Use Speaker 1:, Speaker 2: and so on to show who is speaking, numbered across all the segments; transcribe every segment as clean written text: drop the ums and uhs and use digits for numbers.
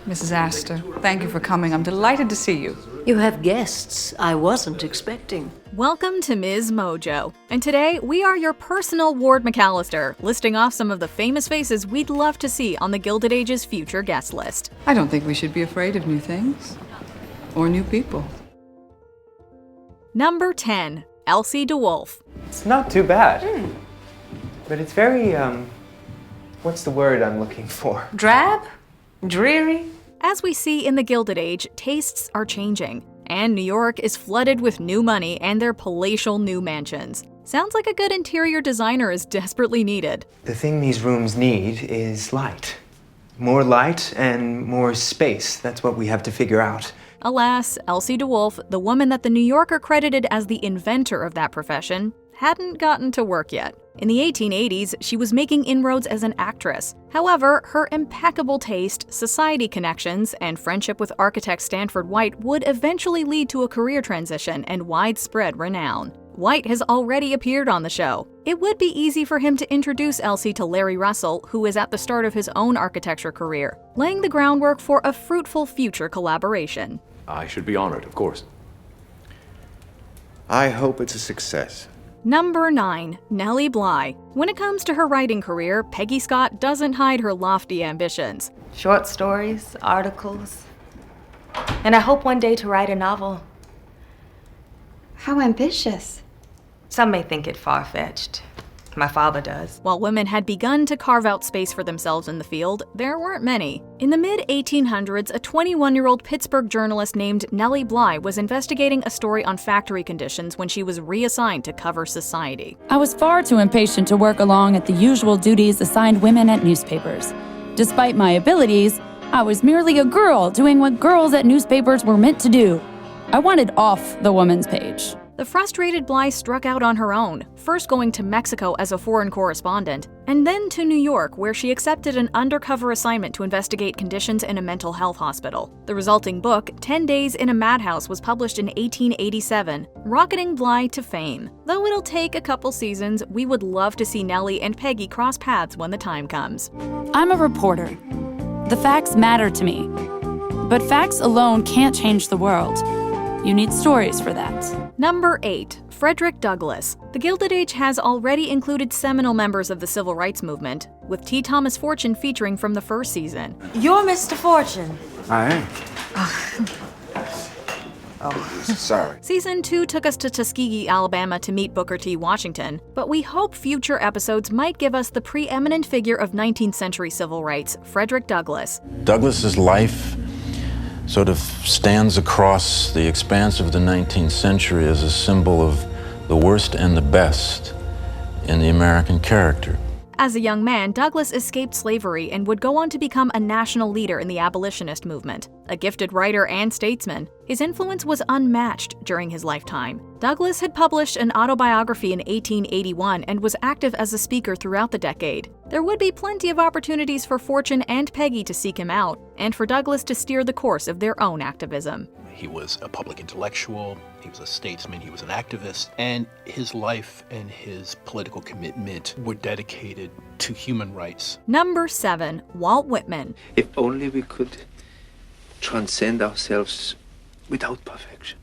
Speaker 1: Mrs. Astor, thank you for coming. I'm delighted to see you.
Speaker 2: You have guests I wasn't expecting.
Speaker 3: Welcome to MsMojo, and today we are your personal Ward McCallister, listing off some of the famous faces we'd love to see on the Gilded Age's future guest list.
Speaker 1: I don't think we should be afraid of new things or new people.
Speaker 3: Number 10. Elsie DeWolf.
Speaker 4: It's not too bad, but it's very, what's the word I'm looking for?
Speaker 5: Drab? Dreary?
Speaker 3: As we see in the Gilded Age, tastes are changing, and New York is flooded with new money and their palatial new mansions. Sounds like a good interior designer is desperately needed.
Speaker 4: The thing these rooms need is light. More light and more space. That's what we have to figure out.
Speaker 3: Alas, Elsie DeWolf, the woman that the New Yorker credited as the inventor of that profession, hadn't gotten to work yet. In the 1880s, she was making inroads as an actress. However, her impeccable taste, society connections, and friendship with architect Stanford White would eventually lead to a career transition and widespread renown. White has already appeared on the show. It would be easy for him to introduce Elsie to Larry Russell, who is at the start of his own architecture career, laying the groundwork for a fruitful future collaboration.
Speaker 6: I should be honored, of course.
Speaker 7: I hope it's a success.
Speaker 3: Number 9. Nelly Bly. When it comes to her writing career, Peggy Scott doesn't hide her lofty ambitions.
Speaker 5: Short stories, articles, and I hope one day to write a novel.
Speaker 8: How ambitious.
Speaker 5: Some may think it far-fetched. My father does.
Speaker 3: While women had begun to carve out space for themselves in the field, there weren't many. In the mid-1800s, a 21-year-old Pittsburgh journalist named Nellie Bly was investigating a story on factory conditions when she was reassigned to cover Society.
Speaker 9: I was far too impatient to work along at the usual duties assigned women at newspapers. Despite my abilities, I was merely a girl doing what girls at newspapers were meant to do. I wanted off the woman's page.
Speaker 3: The frustrated Bly struck out on her own, first going to Mexico as a foreign correspondent, and then to New York, where she accepted an undercover assignment to investigate conditions in a mental health hospital. The resulting book, 10 Days in a Madhouse, was published in 1887, rocketing Bly to fame. Though it'll take a couple seasons, we would love to see Nellie and Peggy cross paths when the time comes.
Speaker 9: I'm a reporter. The facts matter to me. But facts alone can't change the world. You need stories for that.
Speaker 3: Number 8. Frederick Douglass. The Gilded Age has already included seminal members of the civil rights movement, with T. Thomas Fortune featuring from the first season.
Speaker 5: You're Mr. Fortune.
Speaker 7: I am. Sorry.
Speaker 3: Season 2 took us to Tuskegee, Alabama to meet Booker T. Washington, but we hope future episodes might give us the preeminent figure of 19th century civil rights, Frederick Douglass.
Speaker 10: Douglass's life sort of stands across the expanse of the 19th century as a symbol of the worst and the best in the American character.
Speaker 3: As a young man, Douglass escaped slavery and would go on to become a national leader in the abolitionist movement. A gifted writer and statesman, his influence was unmatched during his lifetime. Douglass had published an autobiography in 1881 and was active as a speaker throughout the decade. There would be plenty of opportunities for Fortune and Peggy to seek him out, and for Douglass to steer the course of their own activism.
Speaker 6: He was a public intellectual, he was a statesman, he was an activist, and his life and his political commitment were dedicated to human rights.
Speaker 3: Number 7. Walt Whitman.
Speaker 11: If only we could transcend ourselves without perfection.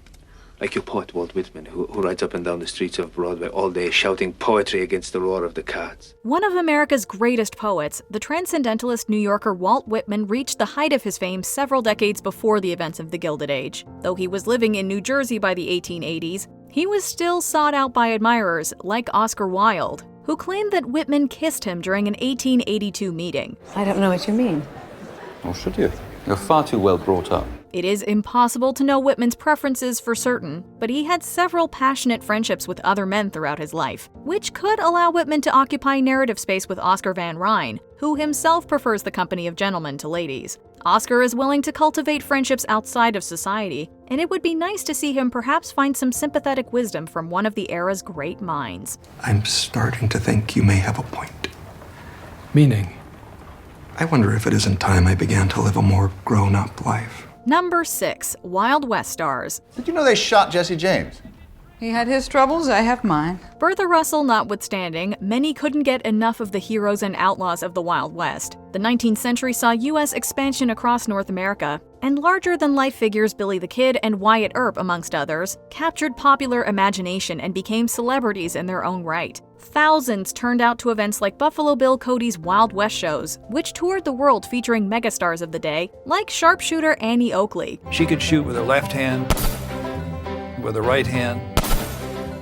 Speaker 11: Like your poet, Walt Whitman, who rides up and down the streets of Broadway all day shouting poetry against the roar of the carts.
Speaker 3: One of America's greatest poets, the transcendentalist New Yorker Walt Whitman reached the height of his fame several decades before the events of the Gilded Age. Though he was living in New Jersey by the 1880s, he was still sought out by admirers like Oscar Wilde, who claimed that Whitman kissed him during an 1882 meeting.
Speaker 8: I don't know what you mean.
Speaker 12: Or should you? You're far too well brought up.
Speaker 3: It is impossible to know Whitman's preferences for certain, but he had several passionate friendships with other men throughout his life, which could allow Whitman to occupy narrative space with Oscar Van Ryn, who himself prefers the company of gentlemen to ladies. Oscar is willing to cultivate friendships outside of society, and it would be nice to see him perhaps find some sympathetic wisdom from one of the era's great minds.
Speaker 13: I'm starting to think you may have a point.
Speaker 14: Meaning?
Speaker 13: I wonder if it isn't time I began to live a more grown-up life.
Speaker 3: Number 6. Wild West Stars.
Speaker 7: Did you know they shot Jesse James?
Speaker 1: He had his troubles, I have mine.
Speaker 3: Bertha Russell notwithstanding, many couldn't get enough of the heroes and outlaws of the Wild West. The 19th century saw U.S. expansion across North America, and larger-than-life figures Billy the Kid and Wyatt Earp, amongst others, captured popular imagination and became celebrities in their own right. Thousands turned out to events like Buffalo Bill Cody's Wild West shows, which toured the world featuring megastars of the day, like sharpshooter Annie Oakley.
Speaker 15: She could shoot with her left hand, with her right hand.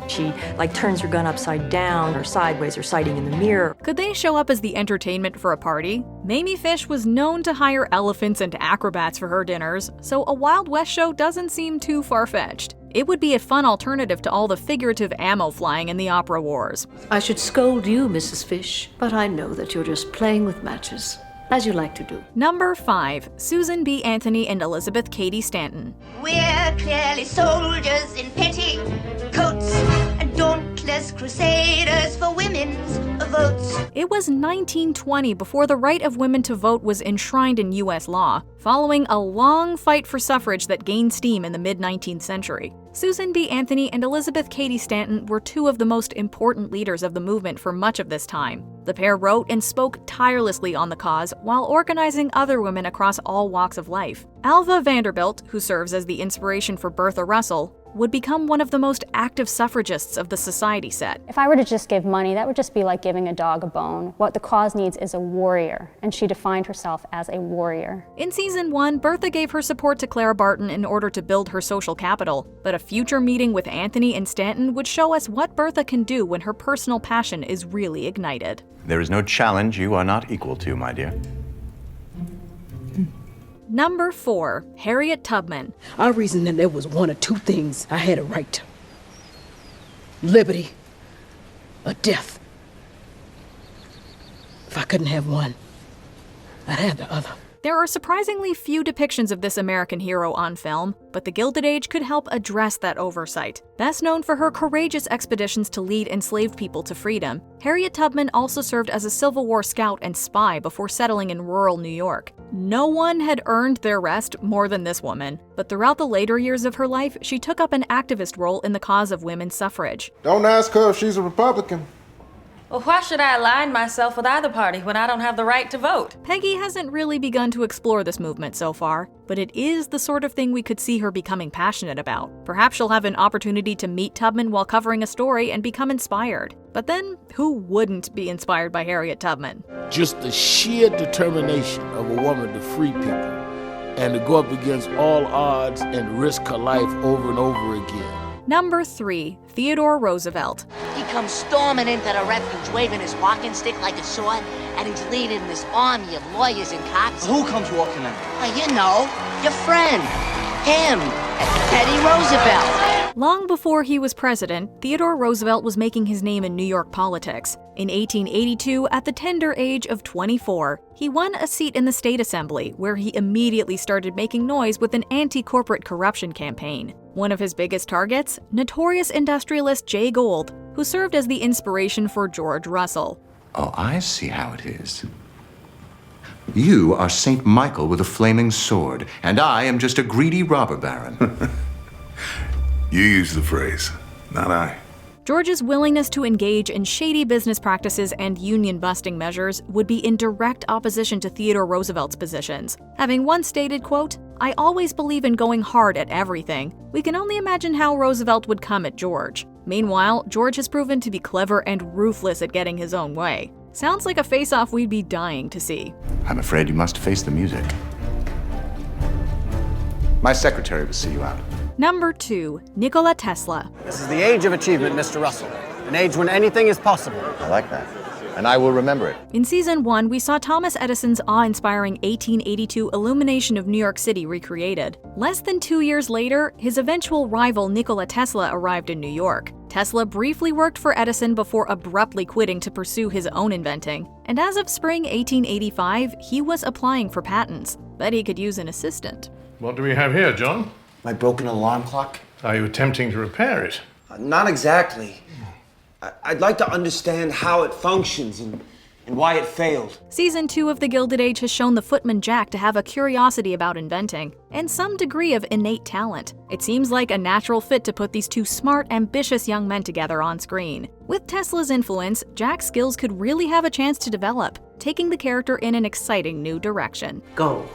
Speaker 2: She, turns her gun upside down or sideways or sighting in the mirror.
Speaker 3: Could they show up as the entertainment for a party? Mamie Fish was known to hire elephants and acrobats for her dinners, so a Wild West show doesn't seem too far-fetched. It would be a fun alternative to all the figurative ammo flying in the opera wars.
Speaker 2: I should scold you, Mrs. Fish, but I know that you're just playing with matches, as you like to do.
Speaker 3: Number 5. Susan B. Anthony and Elizabeth Cady Stanton.
Speaker 16: We're clearly soldiers in petticoats and dauntless crusaders for women's votes.
Speaker 3: It was 1920 before the right of women to vote was enshrined in U.S. law, following a long fight for suffrage that gained steam in the mid-19th century. Susan B. Anthony and Elizabeth Cady Stanton were two of the most important leaders of the movement for much of this time. The pair wrote and spoke tirelessly on the cause while organizing other women across all walks of life. Alva Vanderbilt, who serves as the inspiration for Bertha Russell, would become one of the most active suffragists of the society set.
Speaker 17: If I were to just give money, that would just be like giving a dog a bone. What the cause needs is a warrior, and she defined herself as a warrior.
Speaker 3: In season 1, Bertha gave her support to Clara Barton in order to build her social capital, but a future meeting with Anthony and Stanton would show us what Bertha can do when her personal passion is really ignited.
Speaker 18: There is no challenge you are not equal to, my dear.
Speaker 3: Number 4. Harriet Tubman.
Speaker 19: I reasoned that there was one or two things I had a right to. Liberty or death. If I couldn't have one, I'd have the other.
Speaker 3: There are surprisingly few depictions of this American hero on film, but the Gilded Age could help address that oversight. Best known for her courageous expeditions to lead enslaved people to freedom, Harriet Tubman also served as a Civil War scout and spy before settling in rural New York. No one had earned their rest more than this woman, but throughout the later years of her life, she took up an activist role in the cause of women's suffrage.
Speaker 20: Don't ask her if she's a Republican.
Speaker 5: Well, why should I align myself with either party when I don't have the right to vote?
Speaker 3: Peggy hasn't really begun to explore this movement so far, but it is the sort of thing we could see her becoming passionate about. Perhaps she'll have an opportunity to meet Tubman while covering a story and become inspired. But then, who wouldn't be inspired by Harriet Tubman?
Speaker 21: Just the sheer determination of a woman to free people and to go up against all odds and risk her life over and over again.
Speaker 3: Number 3. Theodore Roosevelt.
Speaker 16: He comes storming into the refuge, waving his walking stick like a sword, and he's leading this army of lawyers and cops.
Speaker 22: Who comes walking in?
Speaker 16: Well, you know, your friend. Him. Teddy Roosevelt.
Speaker 3: Long before he was president, Theodore Roosevelt was making his name in New York politics. In 1882, at the tender age of 24, he won a seat in the State Assembly, where he immediately started making noise with an anti-corporate corruption campaign. One of his biggest targets, notorious industrialist Jay Gould, who served as the inspiration for George Russell.
Speaker 7: Oh, I see how it is. You are St. Michael with a flaming sword, and I am just a greedy robber baron.
Speaker 23: You use the phrase, not I.
Speaker 3: George's willingness to engage in shady business practices and union-busting measures would be in direct opposition to Theodore Roosevelt's positions. Having once stated, quote, "I always believe in going hard at everything," we can only imagine how Roosevelt would come at George. Meanwhile, George has proven to be clever and ruthless at getting his own way. Sounds like a face-off we'd be dying to see.
Speaker 7: I'm afraid you must face the music. My secretary will see you out.
Speaker 3: Number 2. Nicola Tesla.
Speaker 24: This is the age of achievement, Mr. Russell. An age when anything is possible.
Speaker 7: I like that. And I will remember it.
Speaker 3: In season 1, we saw Thomas Edison's awe-inspiring 1882 illumination of New York City recreated. Less than 2 years later, his eventual rival Nikola Tesla arrived in New York. Tesla briefly worked for Edison before abruptly quitting to pursue his own inventing. And as of spring 1885, he was applying for patents. Bet he could use an assistant.
Speaker 25: What do we have here, John?
Speaker 24: My broken alarm clock?
Speaker 25: Are you attempting to repair it?
Speaker 24: Not exactly. I'd like to understand how it functions and
Speaker 4: and why it failed.
Speaker 3: Season 2 of The Gilded Age has shown the footman Jack to have a curiosity about inventing, and some degree of innate talent. It seems like a natural fit to put these two smart, ambitious young men together on screen. With Tesla's influence, Jack's skills could really have a chance to develop, taking the character in an exciting new direction.
Speaker 6: Go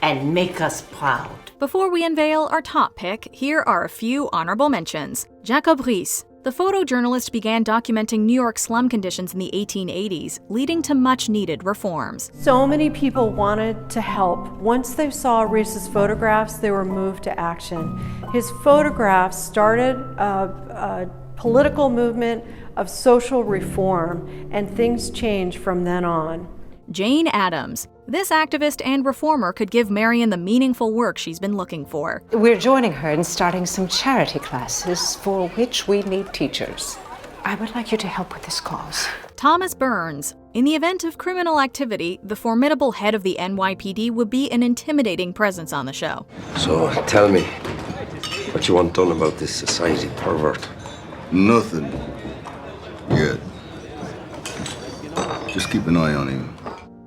Speaker 6: and make us proud.
Speaker 3: Before we unveil our top pick, here are a few honorable mentions. Jacob Riis. The photojournalist began documenting New York slum conditions in the 1880s, leading to much-needed reforms.
Speaker 9: So many people wanted to help. Once they saw Riis's photographs, they were moved to action. His photographs started a political movement of social reform, and things changed from then on.
Speaker 3: Jane Addams. This activist and reformer could give Marion the meaningful work she's been looking for.
Speaker 10: We're joining her in starting some charity classes for which we need teachers. I would like you to help with this cause.
Speaker 3: Thomas Burns. In the event of criminal activity, the formidable head of the NYPD would be an intimidating presence on the show.
Speaker 22: So, tell me, what you want done about this society pervert?
Speaker 23: Nothing. Yet. Just keep an eye on him.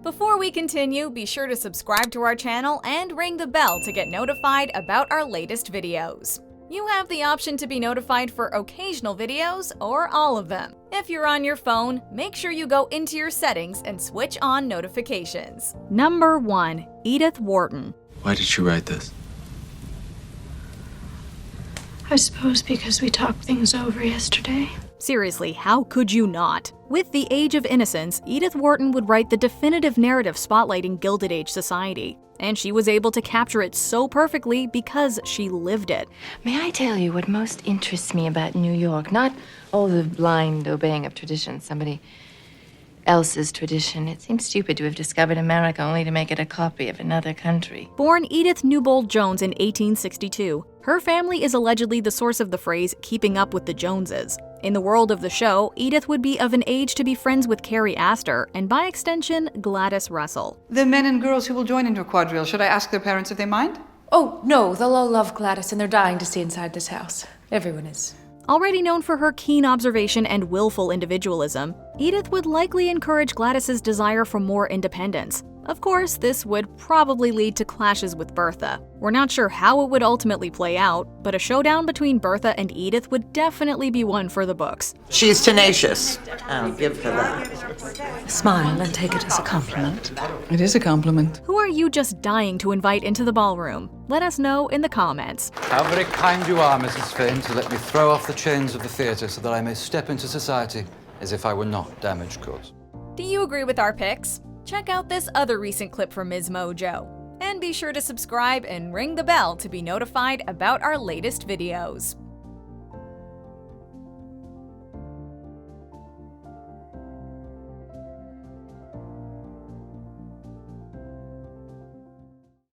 Speaker 3: Before we continue, be sure to subscribe to our channel and ring the bell to get notified about our latest videos. You have the option to be notified for occasional videos or all of them. If you're on your phone, make sure you go into your settings and switch on notifications. Number 1. Edith Wharton.
Speaker 26: Why did you write this?
Speaker 27: I suppose because we talked things over yesterday.
Speaker 3: Seriously, how could you not? With The Age of Innocence, Edith Wharton would write the definitive narrative spotlighting Gilded Age society. And she was able to capture it so perfectly because she lived it.
Speaker 28: May I tell you what most interests me about New York? Not all the blind obeying of tradition, somebody else's tradition. It seems stupid to have discovered America only to make it a copy of another country.
Speaker 3: Born Edith Newbold Jones in 1862, her family is allegedly the source of the phrase, keeping up with the Joneses. In the world of the show, Edith would be of an age to be friends with Carrie Astor, and by extension, Gladys Russell.
Speaker 1: The men and girls who will join into a quadrille, should I ask their parents if they mind?
Speaker 29: Oh, no, they'll all love Gladys and they're dying to see inside this house. Everyone is.
Speaker 3: Already known for her keen observation and willful individualism, Edith would likely encourage Gladys's desire for more independence. Of course, this would probably lead to clashes with Bertha. We're not sure how it would ultimately play out, but a showdown between Bertha and Edith would definitely be one for the books.
Speaker 30: She's tenacious. I'll give her that.
Speaker 2: Smile and take it as a compliment.
Speaker 1: It is a compliment.
Speaker 3: Who are you just dying to invite into the ballroom? Let us know in the comments.
Speaker 12: How very kind you are, Mrs. Fane, to let me throw off the chains of the theatre so that I may step into society as if I were not damaged goods.
Speaker 3: Do you agree with our picks? Check out this other recent clip from MsMojo. And be sure to subscribe and ring the bell to be notified about our latest videos.